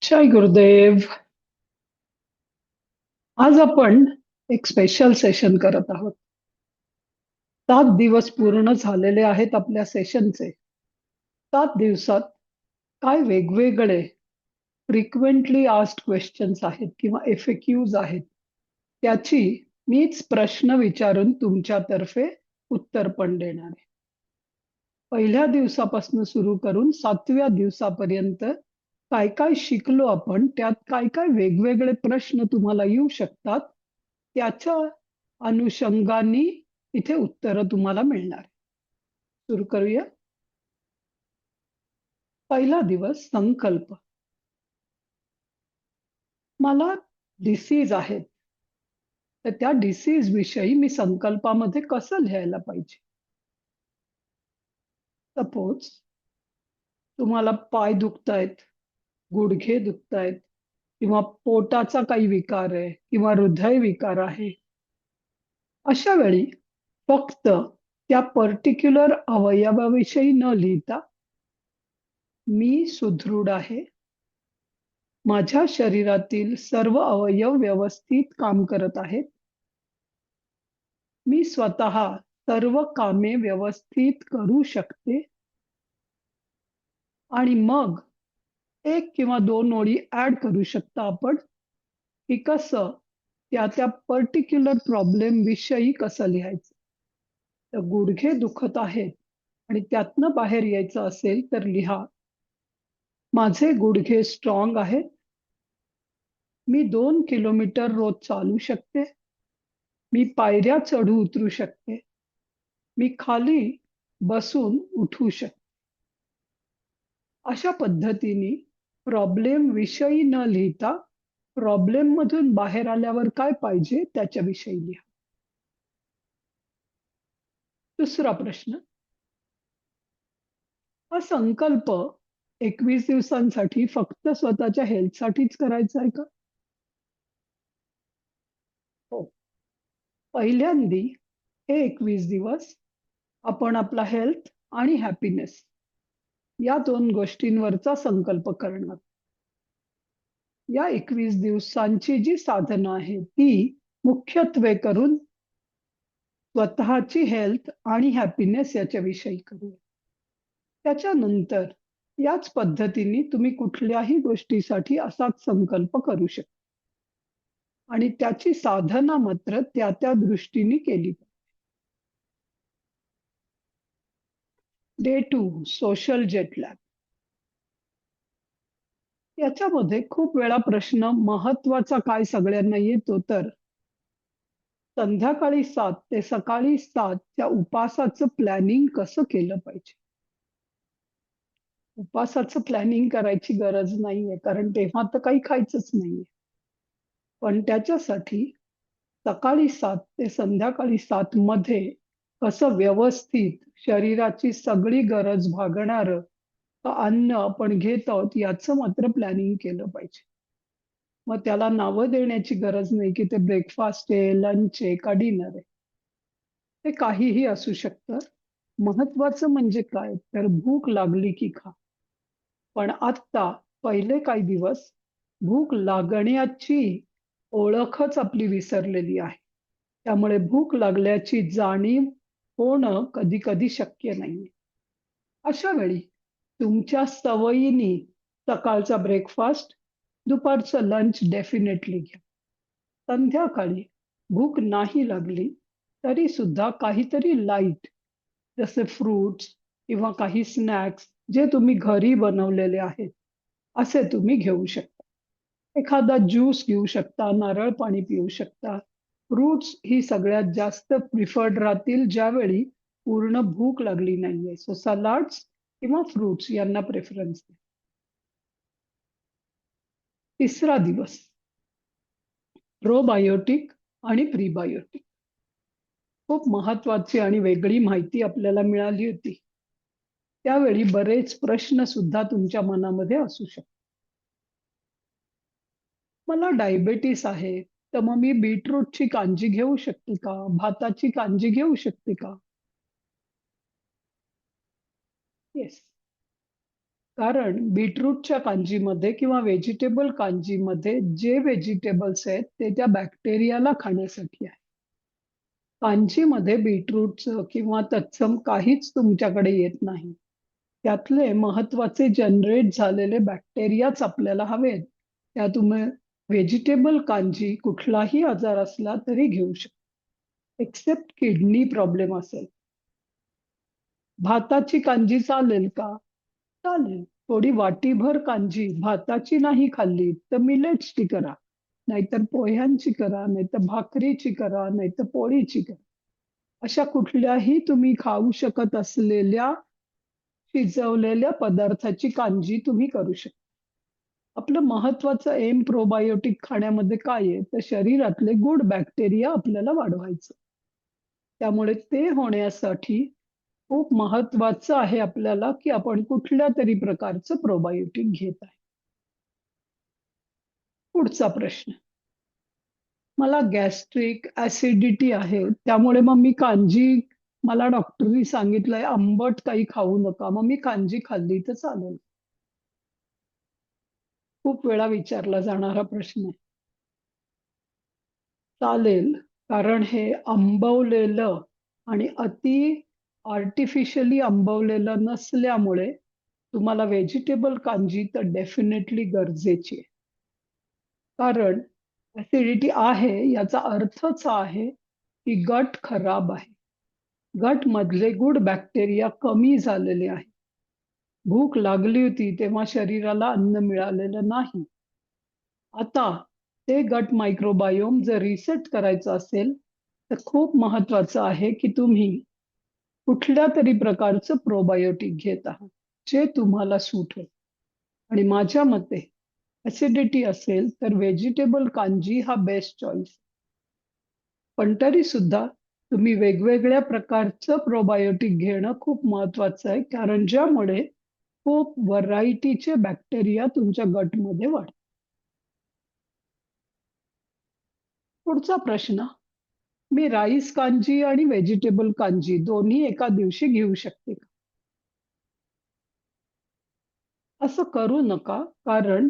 जय गुरुदेव. आज आपण एक स्पेशल सेशन करत आहोत. 7 दिवस पूर्ण झालेले आहेत आपल्या सेशनचे. 7 दिवसात काय वेगवेगळे फ्रिक्वेंटली आस्क्ड क्वेश्चन्स आहेत किंवा FAQs आहेत, त्याची मीच प्रश्न विचारून तुमच्यातर्फे उत्तर पण देणार आहे. पहिल्या दिवसापासून सुरू करून 7व्या दिवसापर्यंत काय काय शिकलो आपण, त्यात काय काय वेगवेगळे प्रश्न तुम्हाला येऊ शकतात, त्याच्या अनुषंगाने इथे उत्तरं तुम्हाला मिळणार. सुरू करूया. पहिला दिवस संकल्प. मला डिसीज आहेत, तर त्या डिसीज विषयी मी संकल्पामध्ये कसं लिहायला पाहिजे. सपोज तुम्हाला पाय दुखतायत, गुडघे दुखतायत किंवा पोटाचा काही विकार आहे किंवा हृदय विकार आहे. अशा वेळी फक्त त्या पर्टिक्युलर अवयवाविषयी न लिहिता मी सुदृढ आहे, माझ्या शरीरातील सर्व अवयव व्यवस्थित काम करत आहेत, मी स्वतः सर्व कामे व्यवस्थित करू शकते, आणि मग 1 किंवा 2 ओळी ऍड करू शकता आपण, की कसं त्या त्या पर्टिक्युलर प्रॉब्लेम विषयी कसं लिहायचं. तर गुडघे दुखत आहेत आणि त्यातनं बाहेर यायचं असेल तर लिहा, माझे गुडघे स्ट्रॉंग आहेत, मी 2 किलोमीटर रोज चालू शकते, मी पायऱ्या चढू उतरू शकते, मी खाली बसून उठू शकते. अशा पद्धतीने प्रॉब्लेम विषयी न लिहिता प्रॉब्लेम मधून बाहेर आल्यावर काय पाहिजे त्याच्याविषयी लिहा. दुसरा प्रश्न. हा संकल्प 21 दिवसांसाठी फक्त स्वतःच्या हेल्थसाठीच करायचा आहे का? हो. पहिल्यांदी हे 21 दिवस आपण आपला हेल्थ आणि हॅपीनेस या 2 गोष्टींवरचा संकल्प करणार. या 21 दिवसांची जी साधनं आहेत ती मुख्यत्वे करून स्वतःची हेल्थ आणि हॅपीनेस याच्याविषयी करूया. त्याच्यानंतर याच पद्धतीने तुम्ही कुठल्याही गोष्टीसाठी असाच संकल्प करू शकता आणि त्याची साधना मात्र त्या त्या दृष्टीने केली. Day 2 social jet lag. याच्यामध्ये खूप वेळा प्रश्न महत्वाचा काय सगळ्यांना येतो, तर संध्याकाळी 7 ते सकाळी 7 च्या उपासाचं प्लॅनिंग कसं केलं पाहिजे. उपासाचं प्लॅनिंग करायची गरज नाहीये, कारण तेव्हा तर काही खायचंच नाहीये. पण त्याच्यासाठी सकाळी 7 ते संध्याकाळी 7 मध्ये कसं व्यवस्थित शरीराची सगळी गरज भागणारं अन्न आपण घेत आहोत याचं मात्र प्लॅनिंग केलं पाहिजे. मग त्याला नावं देण्याची गरज नाही, की ते ब्रेकफास्ट आहे, लंच आहे का डिनर आहे. ते काहीही असू शकतं. महत्वाचं म्हणजे काय, तर भूक लागली की खा. पण आत्ता पहिले काही दिवस भूक लागण्याची ओळखच आपली विसरलेली आहे. त्यामुळे भूक लागल्याची जाणीव होणं कधी-कधी शक्य नाहीये. अशा वेळी तुमच्या सवयीने सकाळचा ब्रेकफास्ट, दुपारचं लंच डेफिनेटली घ्या. संध्याकाळी भूक नाही लागली तरी सुद्धा काहीतरी लाईट, जसे फ्रुट्स किंवा काही स्नॅक्स जे तुम्ही घरी बनवलेले आहेत, असे तुम्ही घेऊ शकता. एखादा ज्यूस घेऊ शकता, नारळ पाणी पिऊ शकता. फ्रुट्स ही सगळ्यात जास्त प्रिफर्ड राहतील ज्यावेळी पूर्ण भूक लागली नाहीये. सो सलाड्स किंवा फ्रुट्स यांना प्रेफरन्स द्या. तिसरा दिवस प्रोबायोटिक आणि प्रीबायोटिक. खूप महत्वाची आणि वेगळी माहिती आपल्याला मिळाली होती. त्यावेळी बरेच प्रश्न सुद्धा तुमच्या मनामध्ये असू शकतात. मला डायबिटीस आहे, तर मग मी बीटरूटची कांजी घेऊ शकते का? भाताची कांजी घेऊ शकते का? येस. कारण बीटरूटच्या कांजीमध्ये किंवा व्हेजिटेबल कांजीमध्ये जे व्हेजिटेबल्स आहेत ते त्या बॅक्टेरियाला खाण्यासाठी आहे. कांजीमध्ये बीटरूटचं किंवा तत्सम काहीच तुमच्याकडे येत नाही. त्यातले महत्त्वाचे जनरेट झालेले बॅक्टेरियाच आपल्याला हवेत. त्या तुम्ही व्हेजिटेबल कांजी कुठलाही आजार असला तरी घेऊ शकता. एक्सेप्ट किडनी प्रॉब्लेम असेल. भाताची कांजी चालेल का? चालेल. थोडी वाटीभर कांजी भाताची नाही खाल्ली तर मिलेट्सची करा. नाहीतर पोह्यांची करा, नाहीतर भाकरीची करा, नाहीतर पोळीची करा. अशा कुठल्याही तुम्ही खाऊ शकत असलेल्या शिजवलेल्या पदार्थाची कांजी तुम्ही करू शकता. आपलं महत्वाचं एम प्रोबायोटिक खाण्यामध्ये काय आहे? तर शरीरातले गुड बॅक्टेरिया आपल्याला वाढवायचं. त्यामुळे ते होण्यासाठी खूप महत्वाचं आहे आपल्याला, की आपण कुठल्यातरी प्रकारचं प्रोबायोटिक घेत आहे. पुढचा प्रश्न. मला गॅस्ट्रिक ॲसिडिटी आहे. त्यामुळे मग मी कांजी मला डॉक्टरनी सांगितलंय आंबट काही खाऊ नका. मग मी कांजी खाल्ली तर चालेल. खूप वेळा विचारला जाणारा प्रश्न आहे. चालेल, कारण हे आंबवलेलं आणि आर्टिफिशियली आंबवलेलं नसल्यामुळे तुम्हाला व्हेजिटेबल कांजी तर डेफिनेटली गरजेची आहे. कारण ॲसिडिटी आहे याचा अर्थच आहे, की गट खराब आहे. गटमधले गुड बॅक्टेरिया कमी झालेले आहे. भूक लागली होती तेव्हा शरीराला अन्न मिळालेलं नाही. आता ते गट मायक्रोबायोम जर रिसेट करायचं असेल, तर खूप महत्वाचं आहे, की तुम्ही कुठल्यातरी प्रकारचं प्रोबायोटिक घेत आहात, जे तुम्हाला सूट होईल. आणि माझ्या मते ॲसिडिटी असेल तर व्हेजिटेबल कांजी हा बेस्ट चॉईस. पण तरीसुद्धा तुम्ही वेगवेगळ्या प्रकारचं प्रोबायोटिक घेणं खूप महत्वाचं आहे, कारण ज्यामुळे खूप व्हरायटीचे बॅक्टेरिया तुमच्या गटमध्ये वाढतात. पुढचा प्रश्न. मी राईस कांजी आणि व्हेजिटेबल कांजी दोन्ही एका दिवशी घेऊ शकते का? असं करू नका, कारण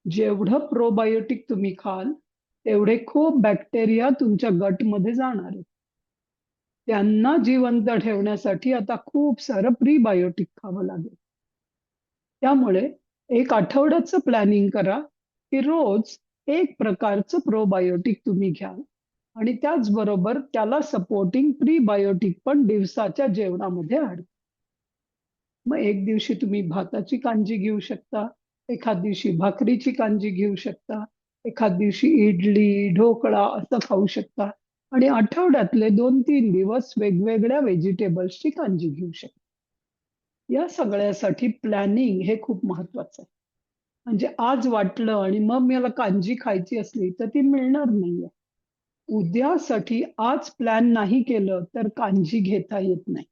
जेवढं प्रोबायोटिक तुम्ही खाल, तेवढे खूप बॅक्टेरिया तुमच्या गटमध्ये जाणार आहेत. त्यांना जिवंत ठेवण्यासाठी आता खूप सारं प्रीबायोटिक खावं लागेल. त्यामुळे एक आठवड्याचं प्लॅनिंग करा, की रोज एक प्रकारचं प्रोबायोटिक तुम्ही घ्या आणि त्याचबरोबर त्याला सपोर्टिंग प्रीबायोटिक पण दिवसाच्या जेवणामध्ये ॲड. मग एक दिवशी तुम्ही भाताची कांजी घेऊ शकता, एखाद दिवशी भाकरीची कांजी घेऊ शकता, एखाद दिवशी इडली, ढोकळा असं खाऊ शकता आणि आठवड्यातले 2-3 दिवस वेगवेगळ्या व्हेजिटेबल्सची कांजी घेऊ शकता. या सगळ्यासाठी प्लॅनिंग हे खूप महत्वाचं आहे. म्हणजे आज वाटलं आणि मग मला कांजी खायची असली, तर ती मिळणार नाहीये. उद्यासाठी आज प्लॅन नाही केलं, तर कांजी घेता येत नाही.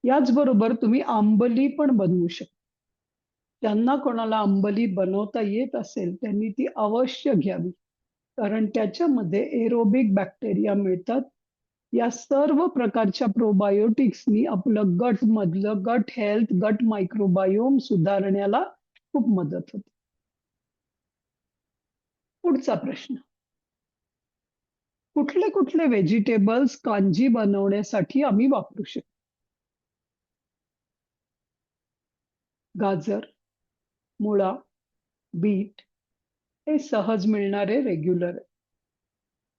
याचबरोबर तुम्ही अंबली पण बनवू शकता. ज्यांना कोणाला अंबली बनवता येत असेल, त्यांनी ती अवश्य घ्यावी. कारण त्याच्यामध्ये एरोबिक बॅक्टेरिया मिळतात. या सर्व प्रकारच्या प्रोबायोटिक्सनी आपलं गटमधलं गट हेल्थ, गट मायक्रोबायोम सुधारण्याला खूप मदत होते. पुढचा प्रश्न. कुठले व्हेजिटेबल्स कांजी बनवण्यासाठी आम्ही वापरू शकतो? गाजर, मुळा, बीट हे सहज मिळणारे रेग्युलर आहे.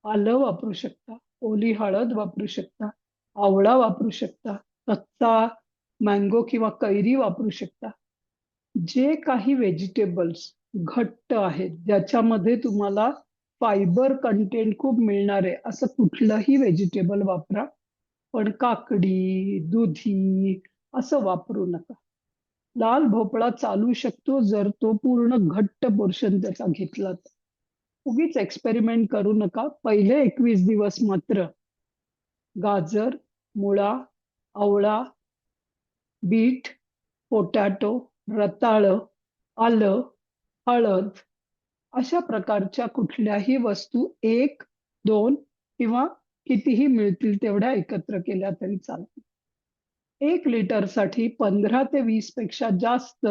आलं वापरू शकता, ओली हळद वापरू शकता, आवळा वापरू शकता, कच्चा मँगो किंवा कैरी वापरू शकता. जे काही व्हेजिटेबल्स घट्ट आहेत, ज्याच्यामध्ये तुम्हाला फायबर कंटेंट खूप मिळणार आहे, असं कुठलंही व्हेजिटेबल वापरा. पण काकडी, दुधी असं वापरू नका. लाल भोपळा चालू शकतो जर तो पूर्ण घट्ट पोर्शन त्याचा घेतला तर. उगीच एक्सपेरिमेंट करू नका. पहिले 21 दिवस मात्र गाजर, मुळा, आवळा, बीट, पोटॅटो, रताळं, आलं, हळद अशा प्रकारच्या कुठल्याही वस्तू 1, 2 किंवा कितीही मिळतील तेवढ्या एकत्र केल्या तरी चालतील. 1 लिटरसाठी 15 ते 20 पेक्षा जास्त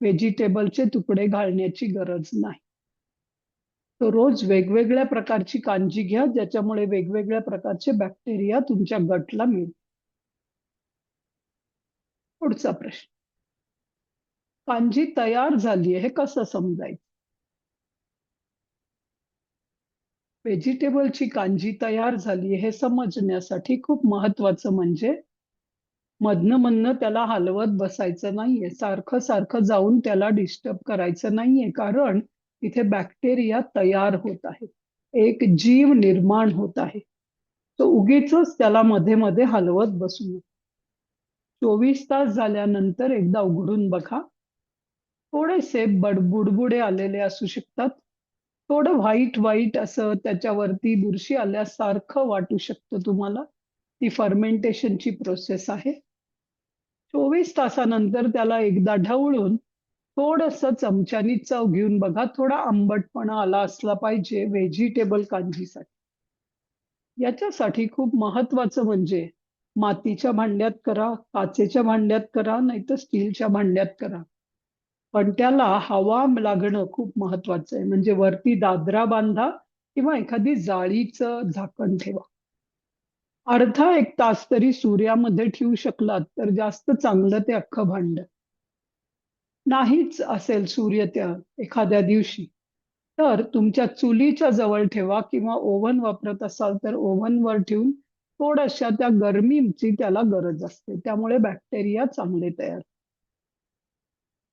व्हेजिटेबलचे तुकडे घालण्याची गरज नाही. तर रोज वेगवेगळ्या प्रकारची कांजी घ्या, ज्याच्यामुळे वेगवेगळ्या प्रकारचे बॅक्टेरिया तुमच्या गटला मिळतील. पुढचा प्रश्न. कांजी तयार झाली हे कसं समजायचं? व्हेजिटेबलची कांजी तयार झाली हे समजण्यासाठी खूप महत्वाचं म्हणजे मधनं-मधनं त्याला हलवत बसायचं नाहीये. सारखं-सारखं जाऊन त्याला डिस्टर्ब करायचं नाहीये. कारण तिथे बॅक्टेरिया तयार होत आहे. एक जीव निर्माण होत आहे. तो उगीचच त्याला मध्ये-मध्ये हलवत बसू नका. 24 तास झाल्यानंतर एकदा उघडून बघा. थोडेसे बुडबुडे आलेले असू शकतात. थोडं व्हाईट-व्हाईट असं त्याच्यावरती बुरशी आल्यासारखं वाटू शकतं तुम्हाला. ती फर्मेंटेशनची प्रोसेस आहे. 24 तासानंतर त्याला एकदा ढवळून थोडंसं चमच्यानी चव घेऊन बघा. थोडा आंबटपणा आला असला पाहिजे व्हेजिटेबल कांजीसाठी. याच्यासाठी खूप महत्वाचं म्हणजे मातीच्या भांड्यात करा, काचेच्या भांड्यात करा, नाहीतर स्टीलच्या भांड्यात करा. पण त्याला हवा लागणं खूप महत्वाचं आहे. म्हणजे वरती दादरा बांधा किंवा एखादी जाळीचं झाकण ठेवा. अर्धा 1 तास तरी सूर्यामध्ये ठेवू शकलात तर जास्त चांगलं ते अख्खं भांडं. नाहीच असेल सूर्य त्या एखाद्या दिवशी, तर तुमच्या चुलीच्या जवळ ठेवा किंवा ओव्हन वापरत असाल तर ओव्हनवर ठेवून थोड्याशा त्या गरमीची त्याला गरज असते. त्यामुळे बॅक्टेरिया चांगले तयार.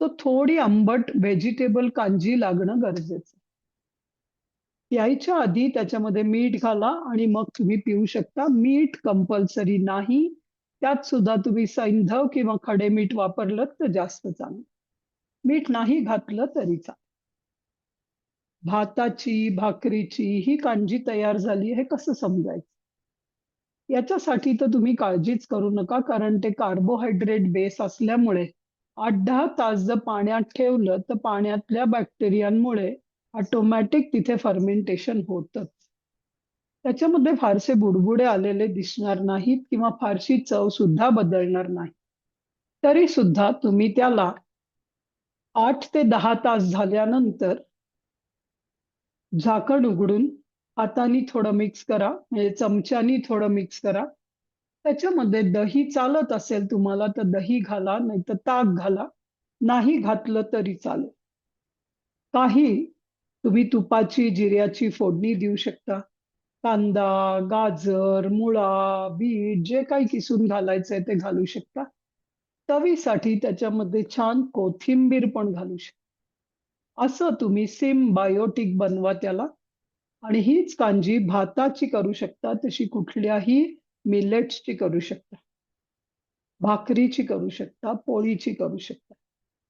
तो थोडी आंबट व्हेजिटेबल कांजी लागणं गरजेचं. प्यायच्या आधी त्याच्यामध्ये मीठ घाला आणि मग तुम्ही पिऊ शकता. मीठ कंपल्सरी नाही. त्यात सुद्धा तुम्ही सैंधव किंवा खडे मीठ वापरलं तर जास्त चांगलं. मीठ नाही घातलं तरी चालेल. भाताची, भाकरीची ही कांजी तयार झाली हे कसं समजायचं? याच्यासाठी तर तुम्ही काळजीच करू नका, कारण ते कार्बोहायड्रेट बेस असल्यामुळे 8-10 तास जर पाण्यात ठेवलं, तर पाण्यातल्या बॅक्टेरियांमुळे ऑटोमॅटिक तिथे फर्मेंटेशन होतंच. त्याच्यामध्ये फारसे बुडबुडे आलेले दिसणार नाहीत किंवा फारशी चव सुद्धा बदलणार नाही. तरी सुद्धा तुम्ही त्याला 8 ते 10 तास झाल्यानंतर झाकण उघडून हातानी थोडं मिक्स करा, म्हणजे चमच्यानी थोडं मिक्स करा. त्याच्यामध्ये दही चालत असेल तुम्हाला तर दही घाला, नाहीतर ताक घाला. नाही घातलं तरी चालेल. काही तुम्ही तुपाची, जिऱ्याची फोडणी देऊ शकता. कांदा, गाजर, मुळा, बीट जे काही किसून घालायचंय ते घालू शकता. चवीसाठी त्याच्यामध्ये छान कोथिंबीर पण घालू शकता. असं तुम्ही सिम्बायोटिक बनवा त्याला. आणि हीच कांजी भाताची करू शकता, तशी कुठल्याही मिलेट्सची करू शकता. भाकरीची करू शकता, पोळीची करू शकता.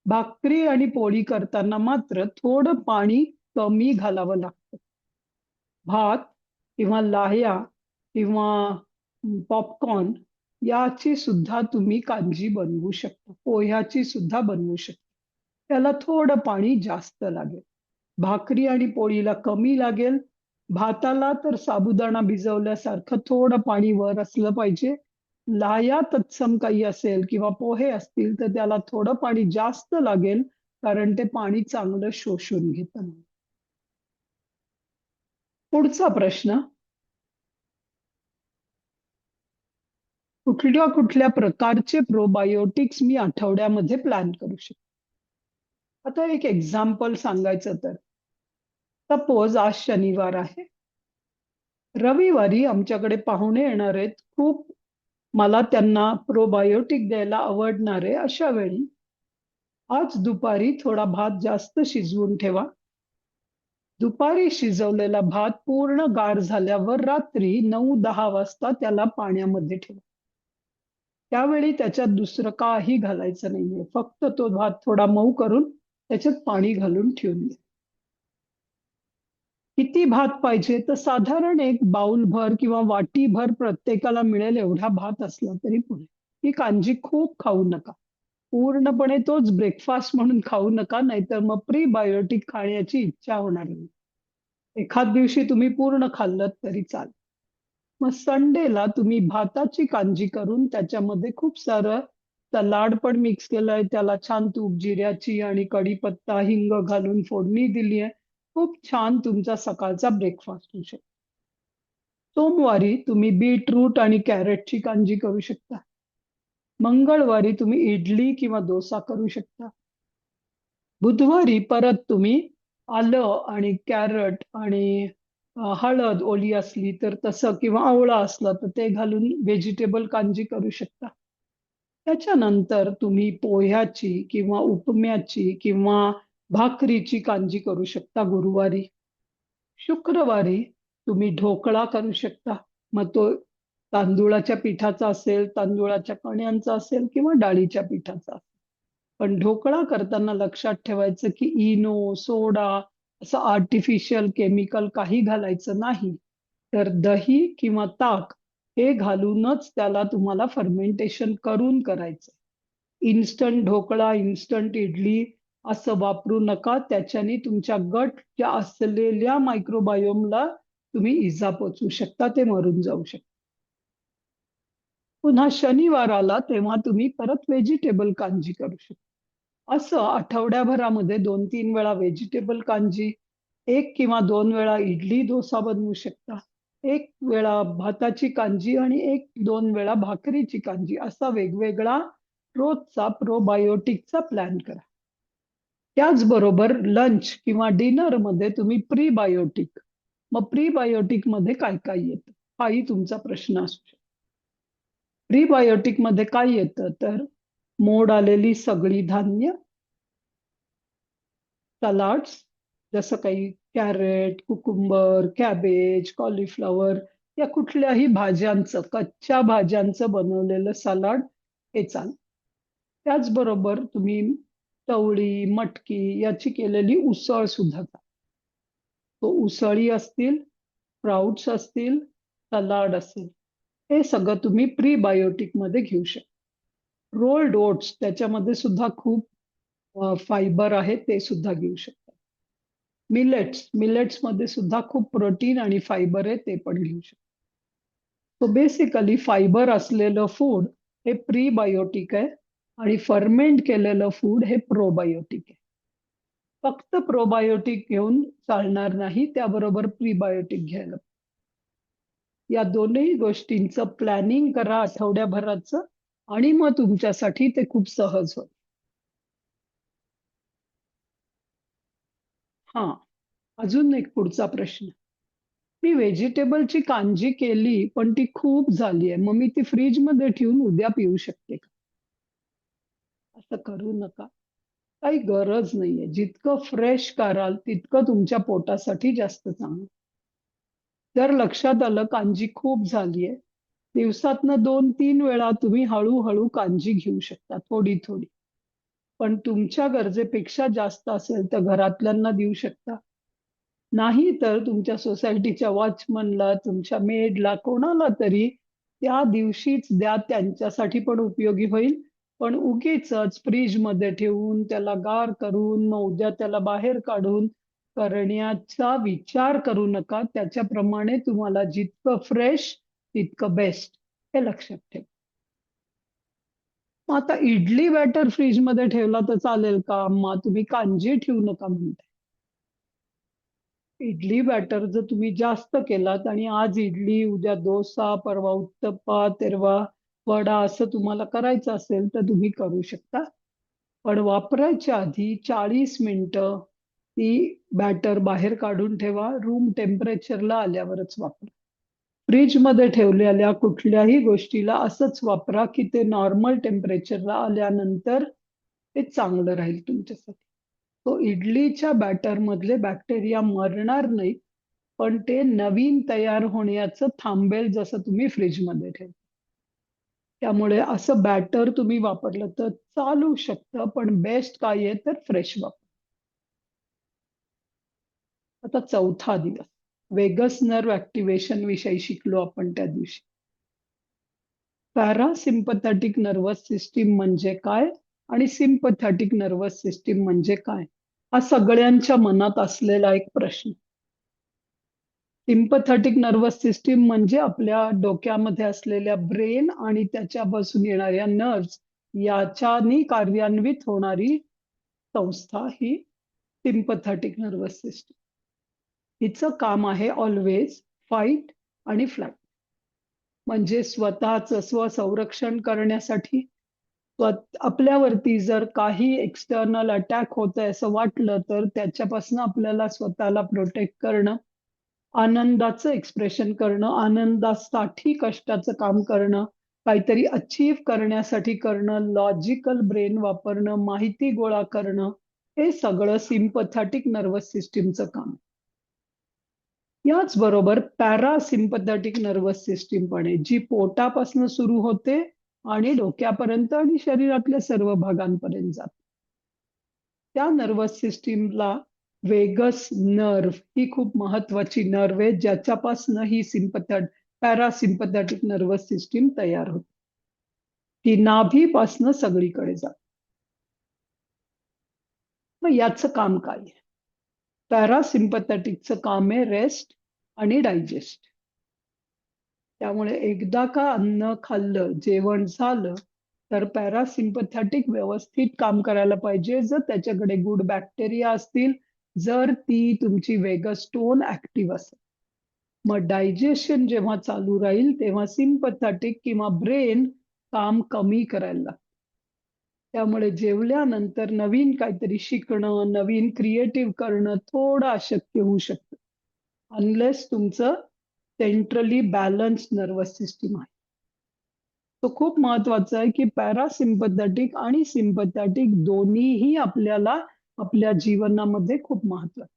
भाकरी आणि पोळी करताना मात्र थोडं पाणी कमी घालावं लागतं. भात किंवा लाह्या किंवा पॉपकॉर्न याची सुद्धा तुम्ही कांजी बनवू शकता. पोह्याची सुद्धा बनवू शकता. त्याला थोडं पाणी जास्त लागेल. भाकरी आणि पोळीला कमी लागेल. भाताला तर साबुदाणा भिजवल्यासारखं थोडं पाणी वर असलं पाहिजे. लाह्या तत्सम काही असेल किंवा पोहे असतील, तर त्याला थोडं पाणी जास्त लागेल, कारण ते पाणी चांगलं शोषून घेतं. पुढचा प्रश्न. कुठल्या-कुठल्या प्रकारचे प्रोबायोटिक्स मी आठवड्यामध्ये प्लॅन करू शकतो? आता एक एक्झाम्पल सांगायचं तर, सपोज आज शनिवार आहे. रविवारी आमच्याकडे पाहुणे येणार आहेत. खूप मला त्यांना प्रोबायोटिक द्यायला आवडणार आहे. अशा वेळी आज दुपारी थोडा भात जास्त शिजवून ठेवा. दुपारी शिजवलेला भात पूर्ण गार झाल्यावर रात्री 9-10 वाजता त्याला पाण्यामध्ये ठेवा. त्यावेळी त्याच्यात दुसरं काही घालायचं नाहीये. फक्त तो भात थोडा मऊ करून त्याच्यात पाणी घालून ठेवून द्या. किती भात पाहिजे? तर साधारण एक बाउलभर किंवा वाटीभर प्रत्येकाला मिळेल एवढा भात असला तरी पुरे. ही कांजी खूप खाऊ नका. पूर्णपणे तोच ब्रेकफास्ट म्हणून खाऊ नका, नाहीतर मग प्रीबायोटिक खाण्याची इच्छा होणार नाही. एखाद दिवशी तुम्ही पूर्ण खाल्लत तरी चालेल. मग संडेला तुम्ही भाताची कांजी करून त्याच्यामध्ये खूप सारं सलाड पण मिक्स केलंय, त्याला छान तूप, जिऱ्याची आणि कढीपत्ता, हिंग घालून फोडणी दिली आहे. खूप छान तुमचा सकाळचा ब्रेकफास्ट होऊ शकतो. सोमवारी तुम्ही बीटरूट आणि कॅरटची कांजी करू शकता. मंगळवारी तुम्ही इडली किंवा डोसा करू शकता. बुधवारी परत तुम्ही आलं आणि कॅरट आणि हळद ओली असली तर तसं किंवा आवळा असला तर ते घालून व्हेजिटेबल कांजी करू शकता. त्याच्यानंतर तुम्ही पोह्याची किंवा उपम्याची किंवा भाकरीची कांजी करू शकता गुरुवारी. शुक्रवारी तुम्ही ढोकळा करू शकता. मग तो तांदूळाच्या पिठाचा असेल, तांदूळाच्या कण्यांचा असेल किंवा डाळीच्या पिठाचा असेल. पण ढोकळा करताना लक्षात ठेवायचं, की इनो, सोडा असं आर्टिफिशियल केमिकल काही घालायचं नाही. तर दही किंवा ताक हे घालूनच त्याला तुम्हाला फर्मेंटेशन करून करायचं. इन्स्टंट ढोकळा, इन्स्टंट इडली असं वापरू नका. त्याच्याने तुमच्या गटच्या असलेल्या मायक्रोबायोमला तुम्ही इजा पोहोचवू शकता. ते मरून जाऊ शकतं. पुन्हा शनिवार आला तेव्हा तुम्ही परत व्हेजिटेबल कांजी करू शकता. असं आठवड्याभरामध्ये 2-3 वेळा व्हेजिटेबल कांजी, 1 किंवा 2 वेळा इडली, डोसा बनवू शकता. 1 वेळा भाताची कांजी आणि 1-2 वेळा भाकरीची कांजी असा वेगवेगळा रोजचा प्रोबायोटिकचा प्लॅन करा. त्याचबरोबर लंच किंवा डिनरमध्ये तुम्ही प्रीबायोटिक. मग प्रीबायोटिकमध्ये काय-काय येतं? हाही तुमचा प्रश्न असू शकतो. प्रीबायोटिकमध्ये काय येतं तर मोड आलेली सगळी धान्य, सलाड्स जसं काही कॅरट, कुकुंबर, कॅबेज, कॉलीफ्लॉवर या कुठल्याही भाज्यांचं, कच्च्या भाज्यांचं बनवलेलं सलाड हे चालेल. त्याचबरोबर तुम्ही चवळी, मटकी याची केलेली उसळ सुद्धा चालेल. तो उसळी असतील, स्प्राउट्स असतील, सलाड असेल, हे सगळं तुम्ही प्रीबायोटिकमध्ये घेऊ शकता. रोल्ड ओट्स त्याच्यामध्ये सुद्धा खूप फायबर आहे, ते सुद्धा घेऊ शकता. मिलेट्समध्ये सुद्धा खूप प्रोटीन आणि फायबर आहे, ते पण घेऊ शकता. सो बेसिकली फायबर असलेलं फूड हे प्रीबायोटिक आहे आणि फर्मेंट केलेलं फूड हे प्रोबायोटिक आहे. फक्त प्रोबायोटिक घेऊन चालणार नाही, त्याबरोबर प्रीबायोटिक घ्यायला. या दोन्ही गोष्टींचं प्लॅनिंग करा आठवड्याभराचं आणि मग तुमच्यासाठी ते खूप सहज होईल. हां, अजून एक पुढचा प्रश्न. मी व्हेजिटेबलची कांजी केली, पण ती खूप झाली आहे. मग मी ती फ्रिजमध्ये ठेवून उद्या पिऊ शकते का? असं करू नका. काही गरज नाहीये. जितकं फ्रेश कराल, तितकं तुमच्या पोटासाठी जास्त चांगलं. जर लक्षात आलं कांजी खूप झालीये, दिवसातनं 2-3 वेळा तुम्ही हळू कांजी घेऊ शकता, थोडी-थोडी. पण तुमच्या गरजेपेक्षा जास्त असेल, तर घरातल्यांना देऊ शकता. नाही तर तुमच्या सोसायटीच्या वॉचमनला, तुमच्या मेडला, कोणाला तरी त्या दिवशीच द्या. त्यांच्यासाठी पण उपयोगी होईल. पण उगीचच फ्रिजमध्ये ठेवून, त्याला गार करून, मग उद्या त्याला बाहेर काढून करण्याचा विचार करू नका. त्याच्याप्रमाणे तुम्हाला जितकं फ्रेश, तितकं बेस्ट हे लक्षात ठेवा. मग आता इडली बॅटर फ्रिजमध्ये ठेवला तर चालेल का? मग तुम्ही कांजी ठेवू नका म्हणताय. इडली बॅटर जर तुम्ही जास्त केलात आणि आज इडली, उद्या डोसा, परवा उत्तप्पा, तेरवा वडा असं तुम्हाला करायचं असेल, तर तुम्ही करू शकता. पण वापरायच्या आधी 40 मिनिटं ती बॅटर बाहेर काढून ठेवा. रूम टेम्परेचरला आल्यावरच वापरा. फ्रिजमध्ये ठेवलेल्या कुठल्याही गोष्टीला असंच वापरा, की ते नॉर्मल टेम्परेचरला आल्यानंतर ते चांगलं राहील तुमच्यासाठी. तो इडलीच्या बॅटरमधले बॅक्टेरिया मरणार नाहीत, पण ते नवीन तयार होण्याचं थांबेल जसं तुम्ही फ्रिजमध्ये ठेवता. त्यामुळे असं बॅटर तुम्ही वापरलं तर चालू शकतं, पण बेस्ट काय आहे तर फ्रेश वापरा. आता चौथा दिवस. वेगस नर्व्ह ॲक्टिव्हेशन विषयी शिकलो आपण त्या दिवशी. पॅरासिम्पथेटिक नर्व्हस सिस्टम म्हणजे काय? आणि सिम्पथेटिक नर्व्हस सिस्टम म्हणजे काय? हा सगळ्यांच्या मनात असलेला एक प्रश्न. सिम्पथेटिक नर्व्हस सिस्टम म्हणजे आपल्या डोक्यामध्ये असलेल्या ब्रेन आणि त्याच्यापासून येणाऱ्या नर्व्हज याच्यानी कार्यान्वित होणारी संस्था ही सिम्पथॅटिक नर्वस सिस्टम. हिचं काम आहे ऑलवेज फाईट आणि फ्लाइट. म्हणजे स्वतःचं स्वसंरक्षण करण्यासाठी आपल्यावरती जर काही एक्सटर्नल अटॅक होतंय असं वाटलं तर त्याच्यापासून आपल्याला स्वतःला प्रोटेक्ट करणं, आनंदाचं एक्सप्रेशन करणं, आनंदासाठी कष्टाचं काम करणं, काहीतरी अचीव्ह करण्यासाठी करणं, लॉजिकल ब्रेन वापरणं, माहिती गोळा करणं, हे सगळं सिम्पथॅटिक नर्वस सिस्टीमचं काम. याचबरोबर पॅरासिम्पथॅटिक नर्वस सिस्टीम पण आहे, जी पोटापासून सुरू होते आणि डोक्यापर्यंत आणि शरीरातल्या सर्व भागांपर्यंत जाते. त्या नर्वस सिस्टीमला वेगस नर्व्ह ही खूप महत्वाची नर्व्ह आहे, ज्याच्यापासून ही पॅरासिम्पथॅटिक नर्वस सिस्टीम तयार होते. ती नाभीपासून सगळीकडे जाते. मग याचं काम काय आहे? पॅरासिम्पथॅटिकचं काम आहे रेस्ट आणि डायजेस्ट. त्यामुळे एकदा का अन्न खाल्लं, जेवण झालं, तर पॅरासिम्पथॅटिक व्यवस्थित काम करायला पाहिजे. जर त्याच्याकडे गुड बॅक्टेरिया असतील, जर ती तुमची वेगस टोन ॲक्टिव्ह असेल. मग डायजेशन जेव्हा चालू राहील, तेव्हा सिम्पथॅटिक किंवा ब्रेन काम कमी करायला लागतं. त्यामुळे जेवल्यानंतर नवीन काहीतरी शिकणं, नवीन क्रिएटिव्ह करणं थोडं अशक्य होऊ शकतं. अनलेस तुमचं सेंट्रली बॅलन्स नर्वस सिस्टीम आहे. तो खूप महत्वाचं आहे की पॅरासिम्पथॅटिक आणि सिम्पथॅटिक दोन्हीही आपल्याला आपल्या जीवनामध्ये खूप महत्वाचं.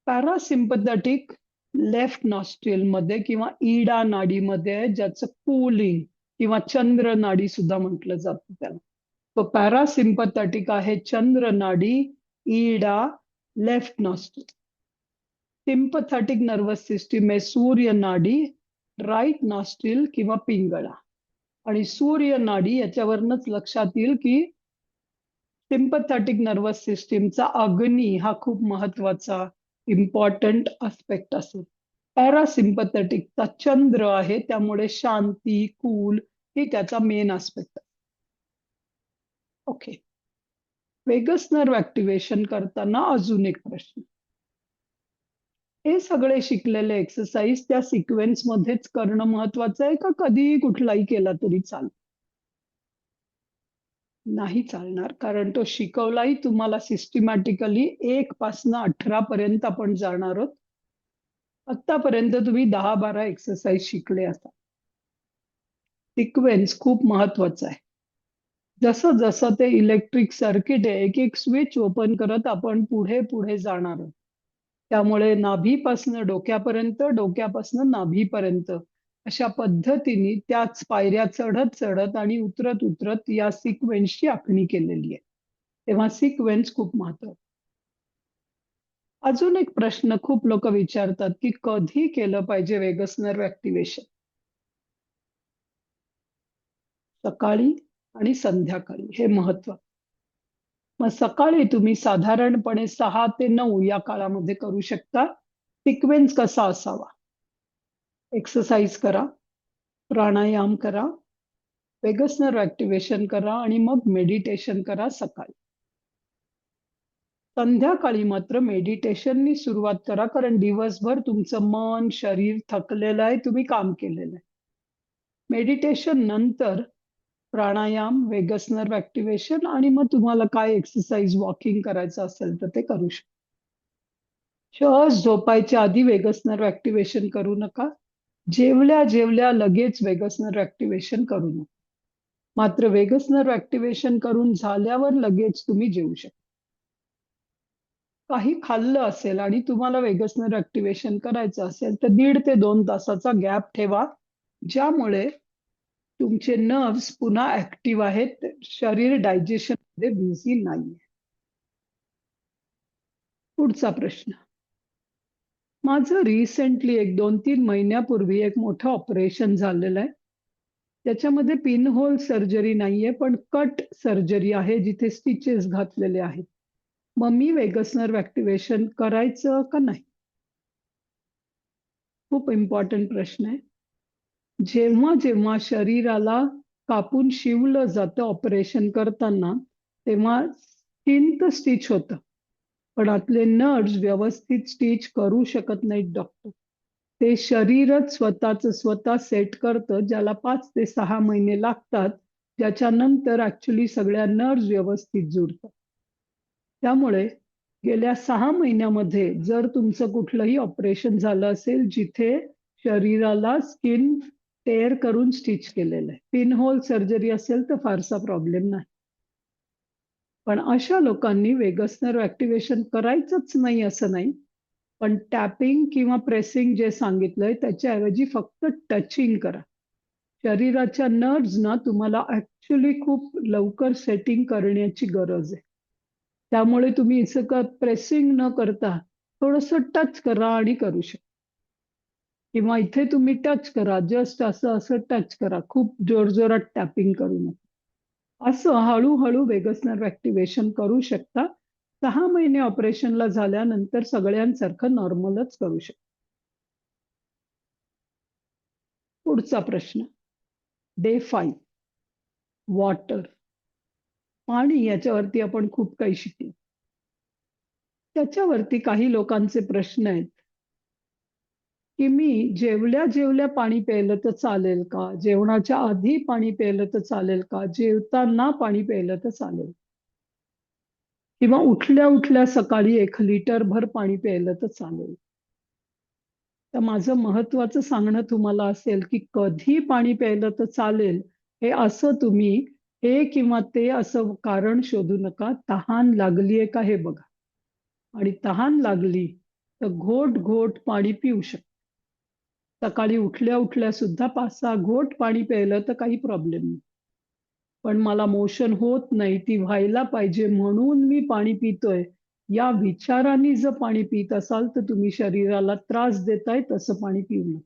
पॅरासिम्पथॅटिक लेफ्ट नॉस्ट्रिलमध्ये किंवा इडा नाडीमध्ये आहे, ज्याचं कूलिंग किंवा चंद्र नाडी सुद्धा म्हटलं जातं त्याला. तो पॅरासिम्पथॅटिक आहे चंद्र नाडी, इडा, left nostril. Sympathetic nervous system आहे सूर्य नाडी, राईट नॉस्ट्रिल किंवा पिंगळा. आणि सूर्य नाडी याच्यावरनच लक्षात येईल की सिम्पथॅटिक नर्वस सिस्टीमचा अग्नी हा खूप महत्वाचा इम्पॉर्टंट आस्पेक्ट असेल. पॅरासिम्पथॅटिकचा चंद्र आहे, त्यामुळे शांती, कूल ही त्याचा main aspect. Okay. Vagus nerve activation करताना अजून एक प्रश्न. हे सगळे शिकलेले एक्सरसाइज त्या सिक्वेन्स मध्येच करणं महत्वाचं आहे का कधीही कुठलाही केला तरी चालेल? नाही चालणार, कारण तो शिकवलाही तुम्हाला सिस्टमॅटिकली 1 पासून 18 पर्यंत आपण जाणार आहोत. आत्तापर्यंत तुम्ही 10-12 एक्सरसाइज शिकले असाल. सिक्वेन्स खूप महत्वाचा आहे. जसं जसं ते इलेक्ट्रिक सर्किट आहे, एक एक स्विच ओपन करत आपण पुढे पुढे जाणार आहोत. त्यामुळे नाभीपासून डोक्यापर्यंत, डोक्यापासून नाभीपर्यंत अशा पद्धतीने त्याच पायऱ्या चढत चढत आणि उतरत उतरत या सिक्वेन्सची आखणी केलेली आहे. तेव्हा सिक्वेन्स खूप महत्वाचा. अजून एक प्रश्न खूप लोक विचारतात की कधी केलं पाहिजे वेगस नर्व ऍक्टिव्हेशन? सकाळी आणि संध्याकाळी, हे महत्व. मग सकाळी तुम्ही साधारणपणे 6 ते 9 या काळामध्ये करू शकता. सिक्वेन्स कसा असावा? एक्सरसाइज करा, प्राणायाम करा, वेगस नर्व ऍक्टिव्हेशन करा आणि मग मेडिटेशन करा सकाळी. संध्याकाळी मात्र मेडिटेशननी सुरुवात करा, कारण दिवसभर तुमचं मन, शरीर थकलेलं आहे, तुम्ही काम केलेलं आहे. मेडिटेशन नंतर प्राणायाम, वेगस नर्व ऍक्टिव्हेशन आणि मग तुम्हाला काय एक्सरसाइज, वॉकिंग करायचं असेल तर ते करू शकता. सहज झोपायच्या आधी वेगस नर्व ऍक्टिव्हेशन करू नका. जेवल्या जेवल्या लगेच वेगस नर्व ऍक्टिव्हेशन करू नका. मात्र वेगस नर्व ऍक्टिव्हेशन करून झाल्यावर लगेच तुम्ही जेवू शकता. काही खाल्लं असेल आणि तुम्हाला वेगस नर्व ऍक्टिव्हेशन करायचं असेल तर 1.5 ते 2 तासाचा गॅप ठेवा, ज्यामुळे तुमचे नर्व्हज पुन्हा ऍक्टिव्ह आहेत, शरीर डायजेशनमध्ये बिझी नाहीये. पुढचा प्रश्न. माझं रिसेंटली 1-2-3 महिन्यापूर्वी एक मोठं ऑपरेशन झालेलं आहे. त्याच्यामध्ये पिनहोल सर्जरी नाहीये, पण कट सर्जरी आहे, जिथे स्टिचेस घातलेले आहेत. मग मी वेगस नर्व ऍक्टिव्हेशन करायचं का नाही? खूप इम्पॉर्टंट प्रश्न आहे. जेव्हा जेव्हा शरीराला कापून शिवलं जातं ऑपरेशन करताना, तेव्हा स्किन तर स्टिच होतं. पण आतले नर्व्हज व्यवस्थित स्टिच करू शकत नाहीत डॉक्टर. ते शरीरच स्वतःचं स्वतः सेट करतं, ज्याला 5 ते 6 महिने लागतात, ज्याच्यानंतर ॲक्चुअली सगळ्या नर्व्हज व्यवस्थित जुळतात. त्यामुळे गेल्या 6 महिन्यामध्ये जर तुमचं कुठलंही ऑपरेशन झालं असेल, जिथे शरीराला स्किन टेअर करून स्टिच केलेलं आहे. पिनहोल सर्जरी असेल तर फारसा प्रॉब्लेम नाही. पण अशा लोकांनी वेगस नर्व्ह ॲक्टिव्हेशन करायचंच नाही असं नाही. पण टॅपिंग किंवा प्रेसिंग जे सांगितलंय त्याच्याऐवजी फक्त टचिंग करा. शरीराच्या नर्व्हजना तुम्हाला ॲक्चुअली खूप लवकर सेटिंग करण्याची गरज आहे. त्यामुळे तुम्ही इतकं प्रेसिंग न करता थोडंसं टच करा आणि करू शकता. किंवा इथे तुम्ही टच करा, जस्ट असं टच करा. खूप जोरजोरात टॅपिंग करू नका. असं हळू-हळू वेगस नर्व्ह ॲक्टिव्हेशन करू शकता. 6 महिने ऑपरेशनला झाल्यानंतर सगळ्यांसारखं नॉर्मलच करू शकता. पुढचा प्रश्न. Day 5 water. पाणी याच्यावरती आपण खूप काही शिकलो. त्याच्यावरती काही लोकांचे प्रश्न आहेत, की मी जेवल्या-जेवल्या पाणी प्यायलं तर चालेल का? जेवणाच्या आधी पाणी प्यायलं तर चालेल का? जेवताना पाणी प्यायलं तर चालेल? किंवा उठल्या-उठल्या सकाळी 1 लिटरभर पाणी प्यायलं तर चालेल? तर माझं महत्त्वाचं सांगणं तुम्हाला असेल, की कधी पाणी प्यायलं तर चालेल, हे असं तुम्ही हे किंवा ते असं कारण शोधू नका. तहान लागलीये का हे बघा आणि तहान लागली तर घोट-घोट पाणी पिऊ शकता. सकाळी उठल्या-उठल्या सुद्धा 5-6 घोट पाणी प्यायलं तर काही प्रॉब्लेम नाही. पण मला मोशन होत नाही, ती व्हायला पाहिजे म्हणून मी पाणी पितोय, या विचाराने जर पाणी पीत असाल, तर तुम्ही शरीराला त्रास देताय, तसं पाणी पिऊ नका.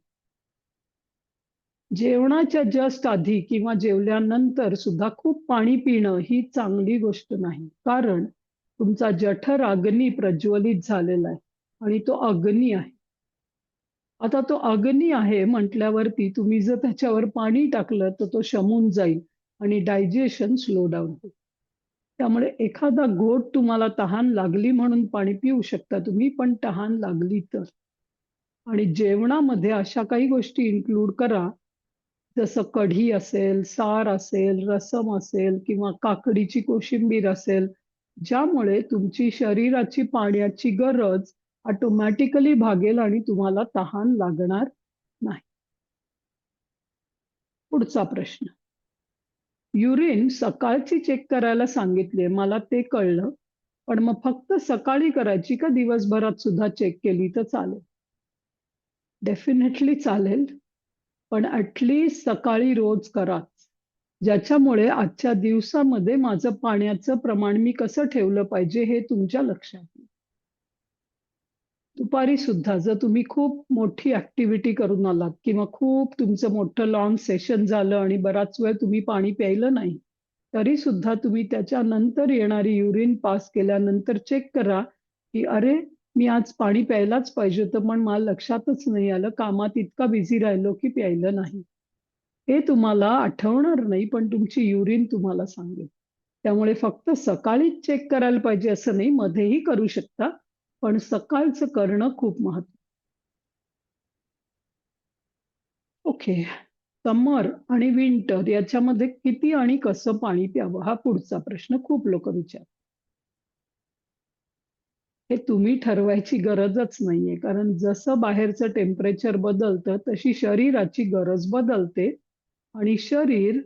जेवणाच्या जस्ट आधी किंवा जेवल्यानंतर सुद्धा खूप पाणी पिणं ही चांगली गोष्ट नाही. कारण तुमचा जठर अग्नी प्रज्वलित झालेला आहे आणि तो अग्नी आहे. आता तो अग्नी आहे म्हटल्यावरती तुम्ही जर त्याच्यावर पाणी टाकलं, तर तो शमून जाईल आणि डायजेशन स्लो डाउन होईल. त्यामुळे एखादा घोट तुम्हाला तहान लागली म्हणून पाणी पिऊ शकता तुम्ही, पण तहान लागली तर. आणि जेवणामध्ये अशा काही गोष्टी इन्क्लूड करा, जसं कढी असेल, सार असेल, रसम असेल किंवा काकडीची कोशिंबीर असेल, ज्यामुळे तुमची शरीराची पाण्याची गरज ऑटोमॅटिकली भागेल आणि तुम्हाला तहान लागणार नाही. पुढचा प्रश्न. युरिन सकाळची चेक करायला सांगितले. मला ते कळलं. पण मग फक्त सकाळी करायची का दिवसभरात सुद्धा चेक केली तर चालेल? डेफिनेटली चालेल. पण सकाळी रोज कराच. ज्याच्यामुळे आजच्या दिवसामध्ये माझं पाण्याचं प्रमाण मी कसं ठेवलं पाहिजे हे तुमच्या लक्षात येईल. दुपारी सुद्धा जर तुम्ही खूप मोठी ॲक्टिव्हिटी करून आलात किंवा खूप तुमचं मोठं लाँग सेशन झालं आणि बराच वेळ तुम्ही पाणी प्यायलं नाही, तरी सुद्धा तुम्ही त्याच्यानंतर येणारी युरिन पास केल्यानंतर चेक करा, की "अरे, मी आज पाणी प्यायलाच पाहिजे होतं, पण मला लक्षातच नाही आलं. कामात इतका बिझी राहिलो की प्यायलं नाही." हे तुम्हाला आठवणार नाही, पण तुमची युरिन तुम्हाला सांगेल. त्यामुळे फक्त सकाळीच चेक करायला पाहिजे असं नाही, मध्येही करू शकता. पण सकाळचं करणं खूप महत्वाचं. ओके. समर आणि विंटर याच्यामध्ये किती आणि कसं पाणी प्यावं हा पुढचा प्रश्न खूप लोकं विचारतात. हे तुम्ही ठरवायची गरजच नाहीये. कारण जसं बाहेरचं टेम्परेचर बदलतं, तशी शरीराची गरज बदलते आणि शरीर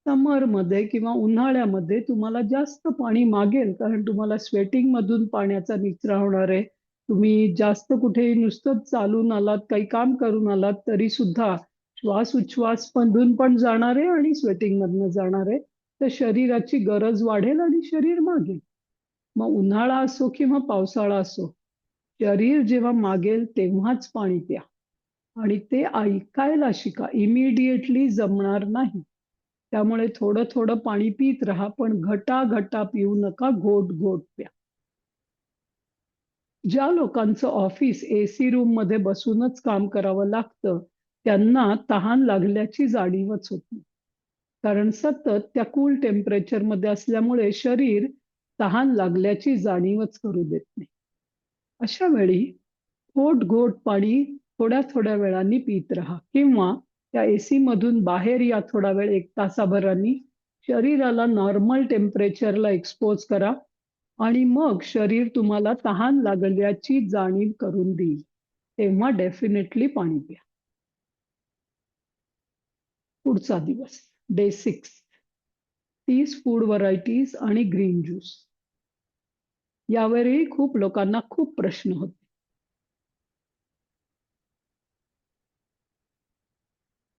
समरमध्ये किंवा उन्हाळ्यामध्ये तुम्हाला जास्त पाणी मागेल. कारण तुम्हाला स्वेटिंगमधून पाण्याचा निचरा होणार आहे. तुम्ही जास्त कुठेही नुसतंच चालून आलात, काही काम करून आलात, तरीसुद्धा श्वास-उच्छ्वासमधून पण जाणार आहे आणि स्वेटिंगमधनं जाणार आहे. तर शरीराची गरज वाढेल आणि शरीर मागेल. मग उन्हाळा असो किंवा पावसाळा असो, शरीर जेव्हा मागेल तेव्हाच पाणी प्या आणि ते ऐकायला शिका. इमिडिएटली जमणार नाही. त्यामुळे थोडं-थोडं पाणी पीत राहा, पण घटा-घटा पिऊ नका, घोट-घोट प्या. ज्या लोकांचं ऑफिस एसी रूममध्ये बसूनच काम करावं लागतं, त्यांना तहान लागल्याची जाणीवच होत नाही. कारण सतत त्या कूल टेम्परेचरमध्ये असल्यामुळे शरीर तहान लागल्याची जाणीवच करू देत नाही. अशा वेळी घोट पाणी थोड्या वेळाने पीत राहा किंवा त्या एसी मधून बाहेर या थोडा वेळ 1 तासाभरानी. शरीराला नॉर्मल टेम्परेचरला एक्सपोज करा आणि मग शरीर तुम्हाला तहान लागल्याची जाणीव करून देईल. तेव्हा डेफिनेटली पाणी प्या. पुढचा दिवस, डे 6. 30 फूड व्हरायटीज आणि ग्रीन ज्यूस. यावरही खूप लोकांना खूप प्रश्न होते.